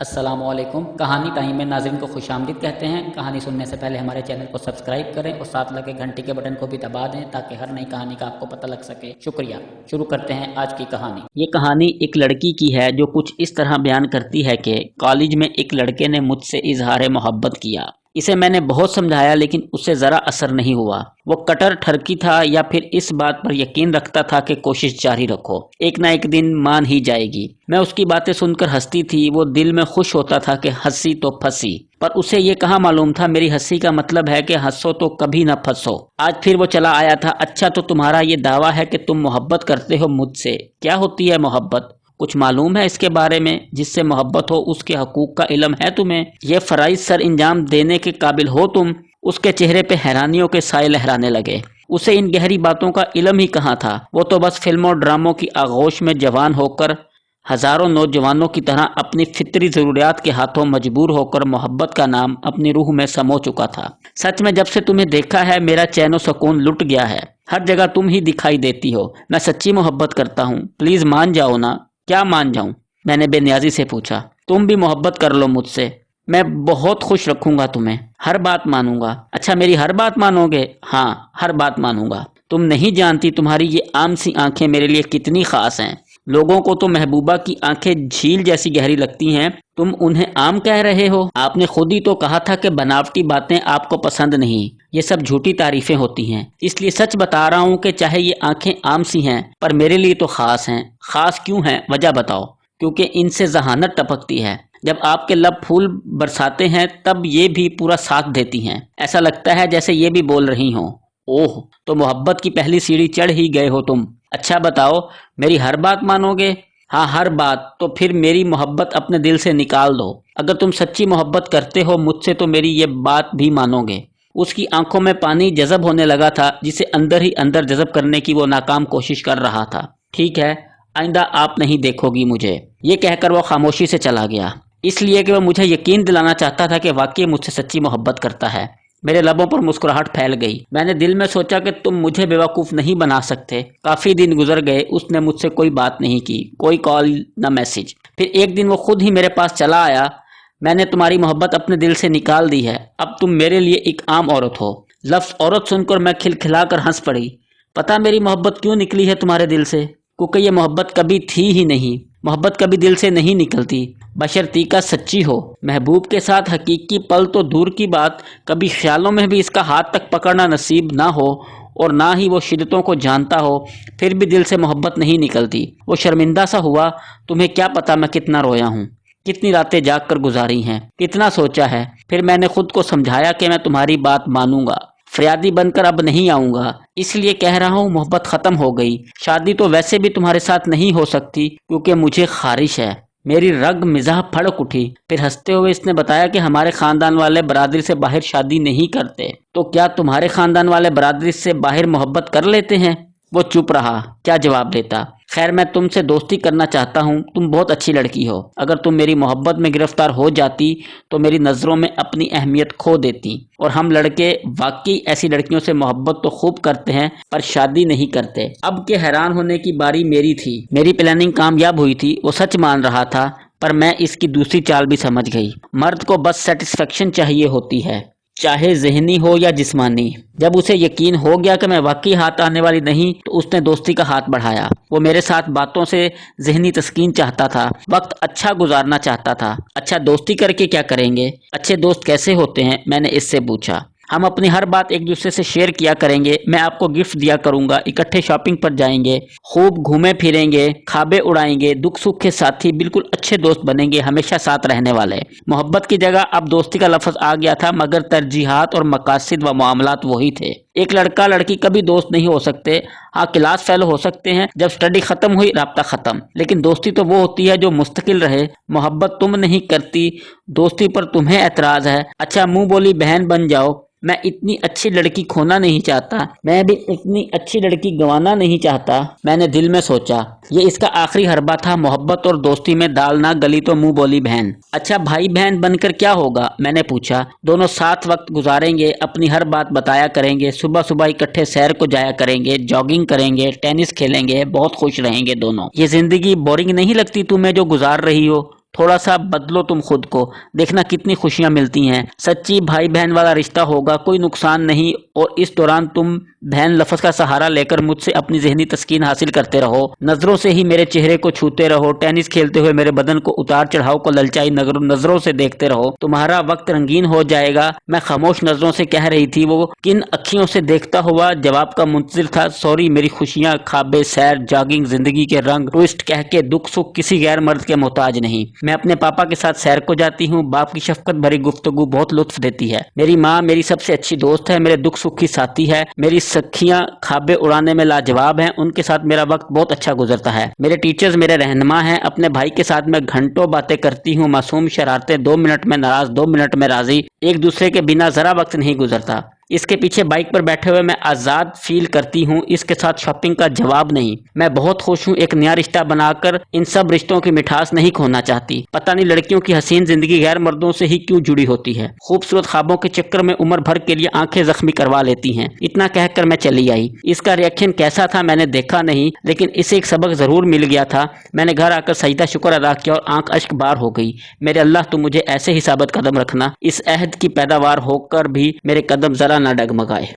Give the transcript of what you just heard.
अस्सलाम वालेकुम। कहानी टाइम में नाज़रीन को खुश आमदीद कहते हैं। कहानी सुनने से पहले हमारे चैनल को सब्सक्राइब करें और साथ लगे घंटी के बटन को भी दबा दें ताकि हर नई कहानी का आपको पता लग सके। शुक्रिया। शुरू करते हैं आज की कहानी। ये कहानी एक लड़की की है जो कुछ इस तरह बयान करती है कि कॉलेज में एक लड़के ने मुझसे इजहार मोहब्बत किया। इसे मैंने बहुत समझाया लेकिन उससे ज़रा असर नहीं हुआ। वो कटर ठरकी था या फिर इस बात पर यकीन रखता था कि कोशिश जारी रखो, एक ना एक दिन मान ही जाएगी। मैं उसकी बातें सुनकर हंसती थी। वो दिल में खुश होता था कि हंसी तो फंसी, पर उसे ये कहाँ मालूम था मेरी हंसी का मतलब है कि हंसो तो कभी ना फंसो। आज फिर वो चला आया था। अच्छा, तो तुम्हारा ये दावा है कि तुम मोहब्बत करते हो मुझसे। क्या होती है मोहब्बत? कुछ मालूम है इसके बारे में? जिससे मोहब्बत हो उसके हकूक का इल्म है तुम्हें? ये फराइज सर इंजाम देने के काबिल हो तुम? उसके चेहरे पे हैरानियों के साए लहराने लगे। उसे इन गहरी बातों का इल्म ही कहाँ था। वो तो बस फिल्मों और ड्रामों की आगोश में जवान होकर हजारों नौजवानों की तरह अपनी फितरी ज़रूरियात के हाथों मजबूर होकर मोहब्बत का नाम अपनी रूह में समो चुका था। सच में जब से तुम्हें देखा है मेरा चैन व सुकून लुट गया है। हर जगह तुम ही दिखाई देती हो। मैं सच्ची मोहब्बत करता हूँ, प्लीज़ मान जाओ ना। क्या मान जाऊं? मैंने बेनियाजी से पूछा। तुम भी मोहब्बत कर लो मुझसे, मैं बहुत खुश रखूंगा तुम्हें, हर बात मानूंगा। अच्छा, मेरी हर बात मानोगे? हाँ, हर बात मानूंगा। तुम नहीं जानती तुम्हारी ये आम सी आंखें मेरे लिए कितनी खास हैं। लोगों को तो महबूबा की आंखें झील जैसी गहरी लगती हैं, तुम उन्हें आम कह रहे हो। आपने खुद ही तो कहा था कि बनावटी बातें आपको पसंद नहीं। ये सब झूठी तारीफें होती हैं। इसलिए सच बता रहा हूँ कि चाहे ये आंखें आम सी हैं पर मेरे लिए तो खास हैं। खास क्यों हैं, वजह बताओ। क्योंकि इनसे जहानत टपकती है। जब आपके लब फूल बरसाते हैं तब ये भी पूरा साथ देती हैं। ऐसा लगता है जैसे ये भी बोल रही हों। ओह, तो मोहब्बत की पहली सीढ़ी चढ़ ही गए हो तुम। अच्छा बताओ, मेरी हर बात मानोगे? हाँ, हर बात। तो फिर मेरी मोहब्बत अपने दिल से निकाल दो। अगर तुम सच्ची मोहब्बत करते हो मुझसे तो मेरी ये बात भी मानोगे। उसकी आंखों में पानी जज़ब होने लगा था, जिसे अंदर ही अंदर जज़ब करने की वो नाकाम कोशिश कर रहा था। ठीक है, आइंदा आप नहीं देखोगी मुझे। ये कहकर वो खामोशी से चला गया, इसलिए कि वह मुझे यकीन दिलाना चाहता था कि वाकई मुझसे सच्ची मोहब्बत करता है। मेरे लबों पर मुस्कुराहट फैल गई। मैंने दिल में सोचा कि तुम मुझे बेवकूफ़ नहीं बना सकते। काफ़ी दिन गुजर गए, उसने मुझसे कोई बात नहीं की, कोई कॉल न मैसेज। फिर एक दिन वो खुद ही मेरे पास चला आया। मैंने तुम्हारी मोहब्बत अपने दिल से निकाल दी है। अब तुम मेरे लिए एक आम औरत हो। लफ्ज़ औरत सुनकर मैं खिलखिला कर हंस पड़ी। पता मेरी मोहब्बत क्यों निकली है तुम्हारे दिल से? क्योंकि ये मोहब्बत कभी थी ही नहीं। मोहब्बत कभी दिल से नहीं निकलती, बशर्तीका सच्ची हो। महबूब के साथ हकीकी पल तो दूर की बात, कभी ख्यालों में भी इसका हाथ तक पकड़ना नसीब ना हो और ना ही वो शिद्दतों को जानता हो, फिर भी दिल से मोहब्बत नहीं निकलती। वो शर्मिंदा सा हुआ। तुम्हें क्या पता मैं कितना रोया हूँ, कितनी रातें जाग कर गुजारी हैं, कितना सोचा है। फिर मैंने खुद को समझाया कि मैं तुम्हारी बात मानूंगा, फरियादी बनकर अब नहीं आऊँगा। इसलिए कह रहा हूँ मोहब्बत ख़त्म हो गई। शादी तो वैसे भी तुम्हारे साथ नहीं हो सकती क्योंकि मुझे खारिश है। मेरी रग मिजाह फड़क उठी। फिर हंसते हुए इसने बताया कि हमारे ख़ानदान वाले बरादरी से बाहर शादी नहीं करते। तो क्या तुम्हारे ख़ानदान वाले बरादरी से बाहर मोहब्बत कर लेते हैं? वो चुप रहा, क्या जवाब देता। खैर, मैं तुमसे दोस्ती करना चाहता हूँ। तुम बहुत अच्छी लड़की हो। अगर तुम मेरी मोहब्बत में गिरफ्तार हो जाती तो मेरी नज़रों में अपनी अहमियत खो देती। और हम लड़के वाकई ऐसी लड़कियों से मोहब्बत तो खूब करते हैं पर शादी नहीं करते। अब के हैरान होने की बारी मेरी थी। मेरी प्लानिंग कामयाब हुई थी। वो सच मान रहा था, पर मैं इसकी दूसरी चाल भी समझ गई। मर्द को बस सेटिस्फेक्शन चाहिए होती है, चाहे ज़हनी हो या जिस्मानी। जब उसे यकीन हो गया कि मैं वाकई हाथ आने वाली नहीं तो उसने दोस्ती का हाथ बढ़ाया। वो मेरे साथ बातों से ज़हनी तस्कीन चाहता था, वक्त अच्छा गुजारना चाहता था। अच्छा, दोस्ती करके क्या करेंगे? अच्छे दोस्त कैसे होते हैं? मैंने इससे पूछा। हम अपनी हर बात एक दूसरे से शेयर किया करेंगे। मैं आपको गिफ्ट दिया करूंगा, इकट्ठे शॉपिंग पर जाएंगे, खूब घूमे फिरेंगे, खाबे उड़ाएंगे, दुख सुख के साथी, बिल्कुल अच्छे दोस्त बनेंगे, हमेशा साथ रहने वाले। मोहब्बत की जगह अब दोस्ती का लफ्ज़ आ गया था, मगर तरजीहात और मकासद व मामलात वही थे। एक लड़का लड़की कभी दोस्त नहीं हो सकते। हाँ, क्लास फेलो हो सकते हैं। जब स्टडी खत्म हुई राब्ता खत्म। लेकिन दोस्ती तो वो होती है जो मुस्तकिल रहे। मोहब्बत तुम नहीं करती, दोस्ती पर तुम्हें एतराज़ है। अच्छा, मुंह बोली बहन बन जाओ। मैं इतनी अच्छी लड़की खोना नहीं चाहता, मैं भी इतनी अच्छी लड़की गंवाना नहीं चाहता। मैंने दिल में सोचा, ये इसका आखिरी हरबा था। मोहब्बत और दोस्ती में दाल ना गली तो मुंह बोली बहन। अच्छा, भाई बहन बनकर क्या होगा? मैंने पूछा। दोनों साथ वक्त गुजारेंगे, अपनी हर बात बताया करेंगे, सुबह सुबह इकट्ठे सैर को जाया करेंगे, जॉगिंग करेंगे, टेनिस खेलेंगे, बहुत खुश रहेंगे दोनों। ये जिंदगी बोरिंग नहीं लगती तुम्हें जो गुजार रही हो? थोड़ा सा बदलो तुम खुद को, देखना कितनी खुशियां मिलती हैं। सच्ची भाई बहन वाला रिश्ता होगा, कोई नुकसान नहीं। और इस दौरान तुम बहन लफ्ज का सहारा लेकर मुझसे अपनी जहनी तस्कीन हासिल करते रहो, नजरों से ही मेरे चेहरे को छूते रहो, टेनिस खेलते हुए मेरे बदन को उतार चढ़ाव को ललचाई नजरों से देखते रहो, तुम्हारा वक्त रंगीन हो जाएगा। मैं खामोश नजरों से कह रही थी, वो किन अखियों से देखता हुआ जवाब का मुंतजिर था। सॉरी, मेरी खुशियां, ख्वाबे, सैर, जॉगिंग, जिंदगी के रंग, ट्विस्ट कह के दुख सुख किसी गैर मर्द के मोहताज नहीं। मैं अपने पापा के साथ सैर को जाती हूँ। बाप की शफकत भरी गुफ्तगू बहुत लुत्फ देती है। मेरी माँ मेरी सबसे अच्छी दोस्त है, मेरे दुख सुख की साथी है, मेरी सखियां ख्वाबे उड़ाने में लाजवाब हैं, उनके साथ मेरा वक्त बहुत अच्छा गुजरता है। मेरे टीचर्स मेरे रहनुमा हैं। अपने भाई के साथ मैं घंटों बातें करती हूँ, मासूम शरारतें, 2 मिनट में नाराज 2 मिनट में राजी, एक दूसरे के बिना जरा वक्त नहीं गुजरता। इसके पीछे बाइक पर बैठे हुए मैं आज़ाद फील करती हूँ, इसके साथ शॉपिंग का जवाब नहीं। मैं बहुत खुश हूँ, एक नया रिश्ता बनाकर इन सब रिश्तों की मिठास नहीं खोना चाहती। पता नहीं लड़कियों की हसीन जिंदगी गैर मर्दों से ही क्यों जुड़ी होती है, खूबसूरत ख्वाबों के चक्कर में उम्र भर के लिए आंखें जख्मी करवा लेती हैं। इतना कहकर मैं चली आई। इसका रिएक्शन कैसा था मैंने देखा नहीं, लेकिन इसे एक सबक जरूर मिल गया था। मैंने घर आकर सजदा शुक्र अदा किया और आंख अश्क बार हो गई। मेरे अल्लाह, तू मुझे ऐसे ही साबित कदम रखना, इस अहद की पैदावार होकर भी मेरे कदम जरा ना डगमगाए।